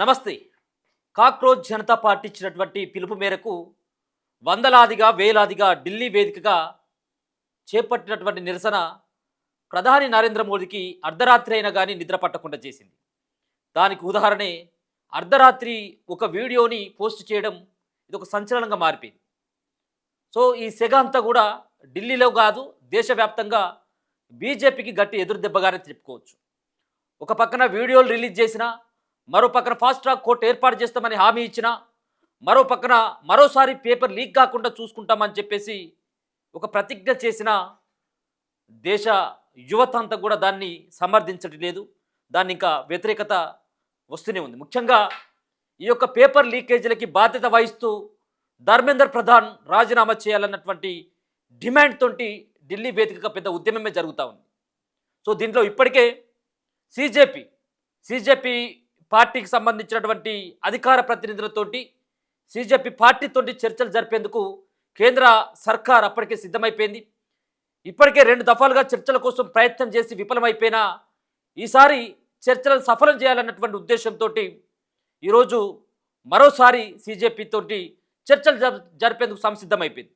నమస్తే. Cockroach Janata party ఇచ్చినటువంటి పిలుపు మేరకు వందలాదిగా వేలాదిగా ఢిల్లీ వేదికగా చేపట్టినటువంటి నిరసన ప్రధాని నరేంద్ర మోదీకి అర్ధరాత్రి అయినా కానీ నిద్ర పట్టకుండా చేసింది. దానికి ఉదాహరణే అర్ధరాత్రి ఒక వీడియోని పోస్ట్ చేయడం. ఇది ఒక సంచలనంగా మారిపోయింది. సో ఈ సెగ అంతా కూడా ఢిల్లీలో కాదు, దేశవ్యాప్తంగా బీజేపీకి గట్టి ఎదురు దెబ్బగానే చెప్పుకోవచ్చు. ఒక పక్కన వీడియోలు రిలీజ్ చేసిన, మరో పక్కన ఫాస్ట్ ట్రాక్ కోర్టు ఏర్పాటు చేస్తామని హామీ ఇచ్చిన, మరో పక్కన మరోసారి పేపర్ లీక్ కాకుండా చూసుకుంటామని చెప్పేసి ఒక ప్రతిజ్ఞ చేసిన దేశ యువత అంతా కూడా దాన్ని సమర్థించడం లేదు. దాన్ని ఇంకా వ్యతిరేకత వస్తూనే ఉంది. ముఖ్యంగా ఈ యొక్క పేపర్ లీకేజీలకి బాధ్యత వహిస్తూ ధర్మేందర్ ప్రధాన్ రాజీనామా చేయాలన్నటువంటి డిమాండ్ తోటి ఢిల్లీ వేదికగా పెద్ద ఉద్యమమే జరుగుతూ ఉంది. సో దీంట్లో ఇప్పటికే సిజేపీ పార్టీకి సంబంధించినటువంటి అధికార ప్రతినిధులతోటి సిజేపీ పార్టీతోటి చర్చలు జరిపేందుకు కేంద్ర సర్కార్ అప్పటికే సిద్ధమైపోయింది. ఇప్పటికే 2 దఫాలుగా చర్చల కోసం ప్రయత్నం చేసి విఫలమైపోయినా ఈసారి చర్చలను సఫలం చేయాలన్నటువంటి ఉద్దేశంతో ఈరోజు మరోసారి సిజేపీ తోటి చర్చలు జరిపేందుకు సంసిద్ధమైపోయింది.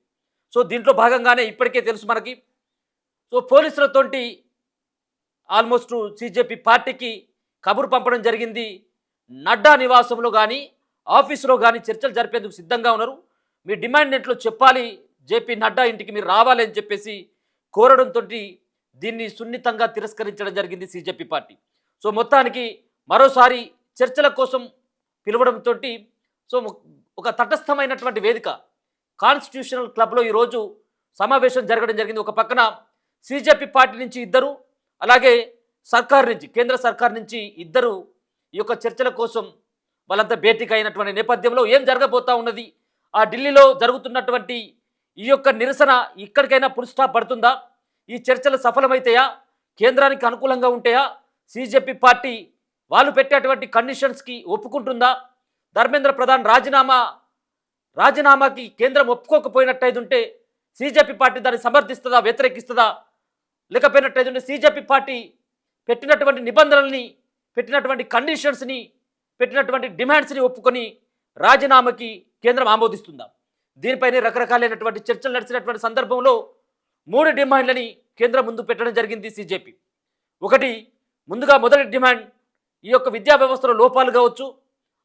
సో దీంట్లో భాగంగానే ఇప్పటికే తెలుసు మనకి, సో పోలీసులతోటి ఆల్మోస్ట్ సిజేపీ పార్టీకి కబురు పంపడం జరిగింది. నడ్డా నివాసంలో కానీ ఆఫీసులో కానీ చర్చలు జరిపేందుకు సిద్ధంగా ఉన్నారు. మీ డిమాండ్ నెట్లో చెప్పాలి, జేపీ నడ్డా ఇంటికి మీరు రావాలి అని చెప్పేసి కోరడంతో దీన్ని సున్నితంగా తిరస్కరించడం జరిగింది సిజేపీ పార్టీ. సో మొత్తానికి మరోసారి చర్చల కోసం పిలవడంతో సో ఒక తటస్థమైనటువంటి వేదిక కాన్స్టిట్యూషనల్ క్లబ్లో ఈరోజు సమావేశం జరగడం జరిగింది. ఒక పక్కన సిజేపీ పార్టీ నుంచి ఇద్దరు, అలాగే సర్కార్ నుంచి, కేంద్ర సర్కార్ నుంచి ఇద్దరు ఈ యొక్క చర్చల కోసం వాళ్ళంతా భేటీకి అయినటువంటి నేపథ్యంలో ఏం జరగబోతా ఉన్నది, ఆ ఢిల్లీలో జరుగుతున్నటువంటి ఈ యొక్క నిరసన ఇక్కడికైనా ఫుల్ స్టాప్ పడుతుందా, ఈ చర్చలు సఫలమైతాయా, కేంద్రానికి అనుకూలంగా ఉంటాయా, సిజేపీ పార్టీ వాళ్ళు పెట్టేటువంటి కండిషన్స్కి ఒప్పుకుంటుందా, ధర్మేంద్ర ప్రధాన్ రాజీనామాకి కేంద్రం ఒప్పుకోకపోయినట్టయితుంటే సిజేపీ పార్టీ దాన్ని సమర్థిస్తుందా, వ్యతిరేకిస్తుందా, లేకపోయినట్టయితుంటే సిజేపీ పార్టీ పెట్టినటువంటి నిబంధనల్ని, పెట్టినటువంటి కండిషన్స్ని, పెట్టినటువంటి డిమాండ్స్ని ఒప్పుకొని రాజీనామాకి కేంద్రం ఆమోదిస్తుందా? దీనిపైనే రకరకాలైనటువంటి చర్చలు నడిచినటువంటి సందర్భంలో 3 డిమాండ్లని కేంద్రం ముందు పెట్టడం జరిగింది సిజేపీ. ఒకటి, ముందుగా మొదటి డిమాండ్ ఈ యొక్క విద్యా వ్యవస్థలో లోపాలు కావచ్చు,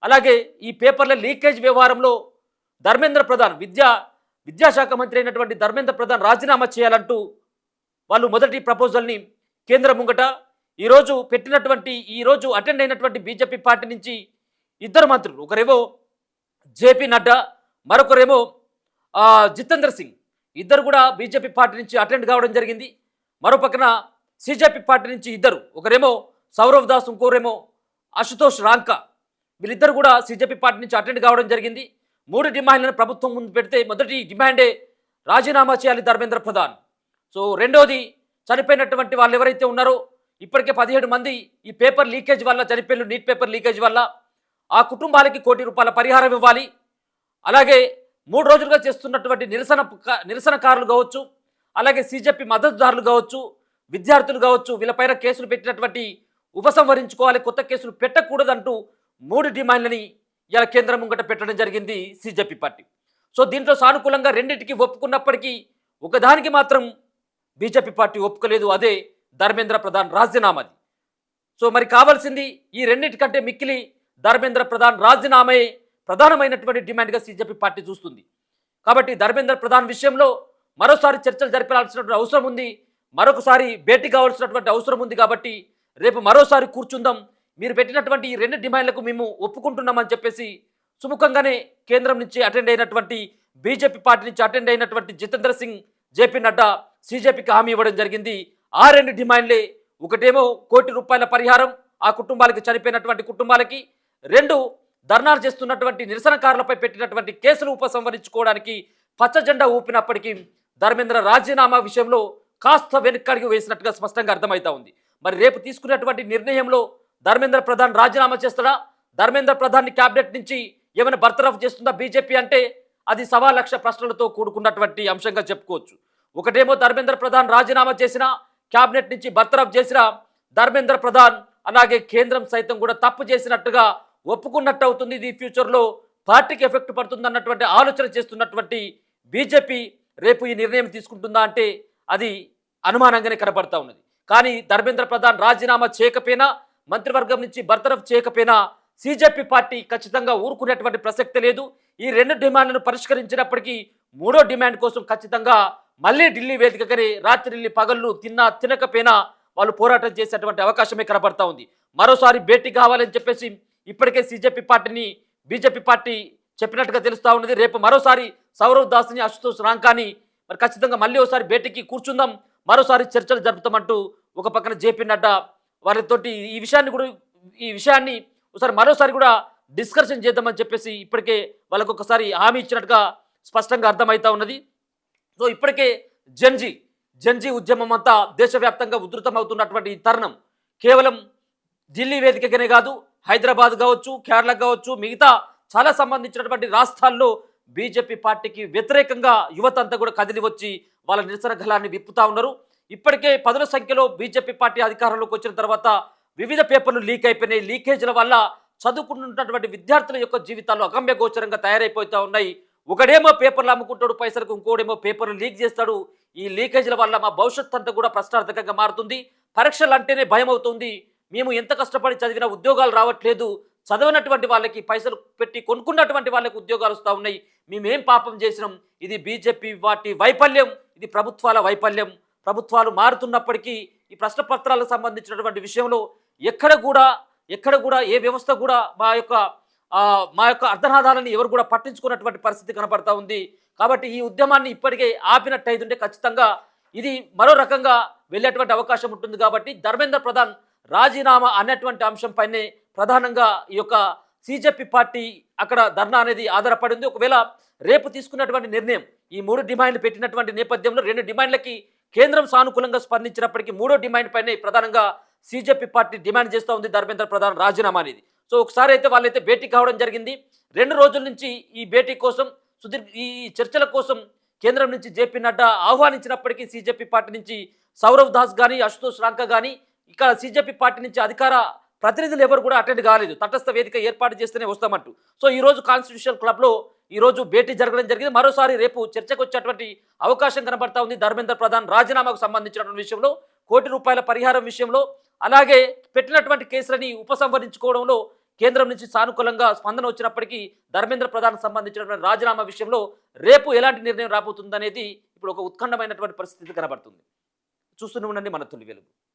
అలాగే ఈ పేపర్ల లీకేజ్ వ్యవహారంలో ధర్మేంద్ర ప్రధాన్ విద్యాశాఖ మంత్రి అయినటువంటి ధర్మేంద్ర ప్రధాన్ రాజీనామా చేయాలంటూ వాళ్ళు మొదటి ప్రపోజల్ని కేంద్రం ముంగట ఈరోజు అటెండ్ అయినటువంటి బీజేపీ పార్టీ నుంచి ఇద్దరు మంత్రులు, ఒకరేమో జేపీ నడ్డా, మరొకరేమో జితేంద్ర సింగ్, ఇద్దరు కూడా బీజేపీ పార్టీ నుంచి అటెండ్ కావడం జరిగింది. మరో పక్కన సిజేపీ పార్టీ నుంచి ఇద్దరు, ఒకరేమో సౌరవ్ దాస్, ఇంకోరేమో అశుతోష్ రాంకా, వీళ్ళిద్దరు కూడా సిజేపీ పార్టీ నుంచి అటెండ్ కావడం జరిగింది. 3 డిమాండ్లను ప్రభుత్వం ముందు పెడితే మొదటి డిమాండే రాజీనామా చేయాలి ధర్మేంద్ర ప్రధాన్. సో రెండోది, చనిపోయినటువంటి వాళ్ళు ఎవరైతే ఉన్నారో ఇప్పటికే 17 మంది ఈ పేపర్ లీకేజ్ వల్ల చనిపోయిన, నీట్ పేపర్ లీకేజ్ వల్ల ఆ కుటుంబాలకి ₹1 కోటి పరిహారం ఇవ్వాలి. అలాగే 3 రోజులుగా చేస్తున్నటువంటి నిరసనకారులు కావచ్చు, అలాగే సిజేపీ మద్దతుదారులు కావచ్చు, విద్యార్థులు కావచ్చు, వీళ్ళపైన కేసులు పెట్టినటువంటి ఉపసంహరించుకోవాలి, కొత్త కేసులు పెట్టకూడదంటూ 3 డిమాండ్లని ఇలా కేంద్రం ముంగట పెట్టడం జరిగింది సిజేపీ పార్టీ. సో దీంట్లో సానుకూలంగా రెండింటికి ఒప్పుకున్నప్పటికీ ఒకదానికి మాత్రం బీజేపీ పార్టీ ఒప్పుకోలేదు, అదే ధర్మేంద్ర ప్రధాన్ రాజీనామాది. సో మరి కావాల్సింది ఈ రెండింటికంటే మిక్కిలి ధర్మేంద్ర ప్రధాన్ రాజీనామాయే ప్రధానమైనటువంటి డిమాండ్గా సిజేపీ పార్టీ చూస్తుంది. కాబట్టి ధర్మేంద్ర ప్రధాన్ విషయంలో మరోసారి చర్చలు జరిపాల్సినటువంటి అవసరం ఉంది, మరొకసారి భేటీ కావాల్సినటువంటి అవసరం ఉంది. కాబట్టి రేపు మరోసారి కూర్చుందాం, మీరు పెట్టినటువంటి ఈ 2 డిమాండ్లకు మేము ఒప్పుకుంటున్నామని చెప్పేసి సుముఖంగానే కేంద్రం నుంచి అటెండ్ అయినటువంటి, బీజేపీ పార్టీ నుంచి అటెండ్ అయినటువంటి జితేంద్ర సింగ్, జేపీ నడ్డా సిజేపీకి హామీ ఇవ్వడం జరిగింది. ఆ 2 డిమాండ్లే, ఒకటేమో ₹1 కోటి పరిహారం ఆ కుటుంబాలకి, చనిపోయినటువంటి కుటుంబాలకి, 2 ధర్నాలు చేస్తున్నటువంటి నిరసనకారులపై పెట్టినటువంటి కేసులు ఉపసంహరించుకోవడానికి పచ్చ జెండా ఊపినప్పటికీ ధర్మేంద్ర రాజీనామా విషయంలో కాస్త వెనుకడికి వేసినట్టుగా స్పష్టంగా అర్థమవుతా ఉంది. మరి రేపు తీసుకున్నటువంటి నిర్ణయంలో ధర్మేంద్ర ప్రధాన్ రాజీనామా చేస్తాడా, ధర్మేంద్ర ప్రధాన్ని క్యాబినెట్ నుంచి ఏమైనా బర్తరఫ్ చేస్తుందా బీజేపీ అంటే అది 1,00,000 ప్రశ్నలతో కూడుకున్నటువంటి అంశంగా చెప్పుకోవచ్చు. ఒకటేమో ధర్మేంద్ర ప్రధాన్ రాజీనామా చేసినా, క్యాబినెట్ నుంచి బర్తరఫ్ చేసినా ధర్మేంద్ర ప్రధాన్ అలాగే కేంద్రం సైతం కూడా తప్పు చేసినట్టుగా ఒప్పుకున్నట్టు అవుతుంది. ఇది ఫ్యూచర్లో పార్టీకి ఎఫెక్ట్ పడుతుంది అన్నటువంటి ఆలోచన చేస్తున్నటువంటి బీజేపీ రేపు ఈ నిర్ణయం తీసుకుంటుందా అంటే అది అనుమానంగానే కనబడతా ఉన్నది. కానీ ధర్మేంద్ర ప్రధాన్ రాజీనామా చేయకపోయినా, మంత్రివర్గం నుంచి బర్తరఫ్ చేయకపోయినా సీజేపీ పార్టీ ఖచ్చితంగా ఊరుకునేటువంటి ప్రసక్తి లేదు. ఈ రెండు డిమాండ్లను పరిష్కరించినప్పటికీ మూడో డిమాండ్ కోసం ఖచ్చితంగా మళ్ళీ ఢిల్లీ వేదికగానే రాత్రి పగళ్ళు తిన్నా తినకపోయినా వాళ్ళు పోరాటం చేసేటువంటి అవకాశమే కనబడతా ఉంది. మరోసారి భేటీ కావాలని చెప్పేసి ఇప్పటికే బీజేపీ పార్టీ చెప్పినట్టుగా తెలుస్తా ఉన్నది. రేపు మరోసారి సౌరవ్ దాస్ని, అశుతోష్ రాంకాని మరి ఖచ్చితంగా మళ్ళీ ఒకసారి భేటీకి కూర్చుందాం, మరోసారి చర్చలు జరుపుతామంటూ ఒక పక్కన జేపీ నడ్డా వారితోటి ఈ విషయాన్ని ఒకసారి మరోసారి కూడా డిస్కషన్ చేద్దామని చెప్పేసి ఇప్పటికే వాళ్ళకు ఒకసారి హామీ ఇచ్చినట్టుగా స్పష్టంగా అర్థమవుతా ఉన్నది. సో ఇప్పటికే జంజీ ఉద్యమం అంతా దేశవ్యాప్తంగా ఉధృతమవుతున్నటువంటి ఈ తరుణం కేవలం ఢిల్లీ వేదికగానే కాదు, హైదరాబాద్ కావచ్చు, కేరళ కావచ్చు, మిగతా చాలా సంబంధించినటువంటి రాష్ట్రాల్లో బీజేపీ పార్టీకి వ్యతిరేకంగా యువత అంతా కూడా కదిలి వచ్చి వాళ్ళ నిరసన గలాన్ని విప్పుతా ఉన్నారు. ఇప్పటికే పదుల సంఖ్యలో బీజేపీ పార్టీ అధికారంలోకి వచ్చిన తర్వాత వివిధ పేపర్లు లీక్ అయిపోయినాయి. లీకేజీల వల్ల చదువుకుంటున్నటువంటి విద్యార్థుల యొక్క జీవితాలు అగమ్య గోచరంగా తయారైపోతూ ఉన్నాయి. ఒకడేమో పేపర్లు అమ్ముకుంటాడు పైసలకు, ఇంకోడేమో పేపర్లు లీక్ చేస్తాడు. ఈ లీకేజీల వల్ల మా భవిష్యత్ అంతా కూడా ప్రశ్నార్థకంగా మారుతుంది. పరీక్షలు అంటేనే భయం అవుతుంది. మేము ఎంత కష్టపడి చదివినా ఉద్యోగాలు రావట్లేదు. చదవనటువంటి వాళ్ళకి పైసలు పెట్టి కొనుక్కున్నటువంటి వాళ్ళకి ఉద్యోగాలు వస్తూ ఉన్నాయి. మేమేం పాపం చేసినాం? ఇది బీజేపీ వాటి వైఫల్యం, ఇది ప్రభుత్వాల వైఫల్యం. ప్రభుత్వాలు మారుతున్నప్పటికీ ఈ ప్రశ్న పత్రాలకు సంబంధించినటువంటి విషయంలో ఎక్కడ కూడా ఏ వ్యవస్థ కూడా మా యొక్క అర్ధనాదాలని ఎవరు కూడా పట్టించుకున్నటువంటి పరిస్థితి కనపడతా ఉంది. కాబట్టి ఈ ఉద్యమాన్ని ఇప్పటికే ఆపినట్టు అయితే ఖచ్చితంగా ఇది మరో రకంగా వెళ్ళేటువంటి అవకాశం ఉంటుంది. కాబట్టి ధర్మేంద్ర ప్రధాన్ రాజీనామా అనేటువంటి అంశంపైనే ప్రధానంగా ఈ యొక్క సీజేపీ పార్టీ అక్కడ ధర్నా అనేది ఆధారపడింది. ఒకవేళ రేపు తీసుకున్నటువంటి నిర్ణయం ఈ మూడు డిమాండ్లు పెట్టినటువంటి నేపథ్యంలో రెండు డిమాండ్లకి కేంద్రం సానుకూలంగా స్పందించినప్పటికీ మూడో డిమాండ్ పైనే ప్రధానంగా సీజేపీ పార్టీ డిమాండ్ చేస్తూ ఉంది ధర్మేంద్ర ప్రధాన్ రాజీనామా అనేది. సో ఒకసారి అయితే వాళ్ళైతే భేటీ కావడం జరిగింది. 2 రోజుల నుంచి ఈ భేటీ కోసం ఈ చర్చల కోసం కేంద్రం నుంచి జేపీ నడ్డా ఆహ్వానించినప్పటికీ సీజేపీ పార్టీ నుంచి సౌరవ్ దాస్ కానీ, అశుతోష్ రాంకా కానీ, ఇక్కడ సీజేపీ పార్టీ నుంచి అధికార ప్రతినిధులు ఎవరు కూడా అటెండ్ కాలేదు. తటస్థ వేదిక ఏర్పాటు చేస్తేనే వస్తామంటూ. సో ఈరోజు కాన్స్టిట్యూషన్ క్లబ్లో ఈరోజు భేటీ జరగడం జరిగింది. మరోసారి రేపు చర్చకు వచ్చేటువంటి అవకాశం కనబడతా ఉంది. ధర్మేంద్ర ప్రధాన్ రాజీనామాకు సంబంధించినటువంటి విషయంలో, ₹1 కోటి పరిహారం విషయంలో, అలాగే పెట్టినటువంటి కేసులని ఉపసంహరించుకోవడంలో కేంద్రం నుంచి సానుకూలంగా స్పందన వచ్చినప్పటికీ ధర్మేంద్ర ప్రధాన్ సంబంధించినటువంటి రాజీనామా విషయంలో రేపు ఎలాంటి నిర్ణయం రాబోతుందనేది ఇప్పుడు ఒక ఉత్కంఠమైనటువంటి పరిస్థితి కనబడుతుంది. చూస్తూనే ఉండండి మన తొలి వెలుగు.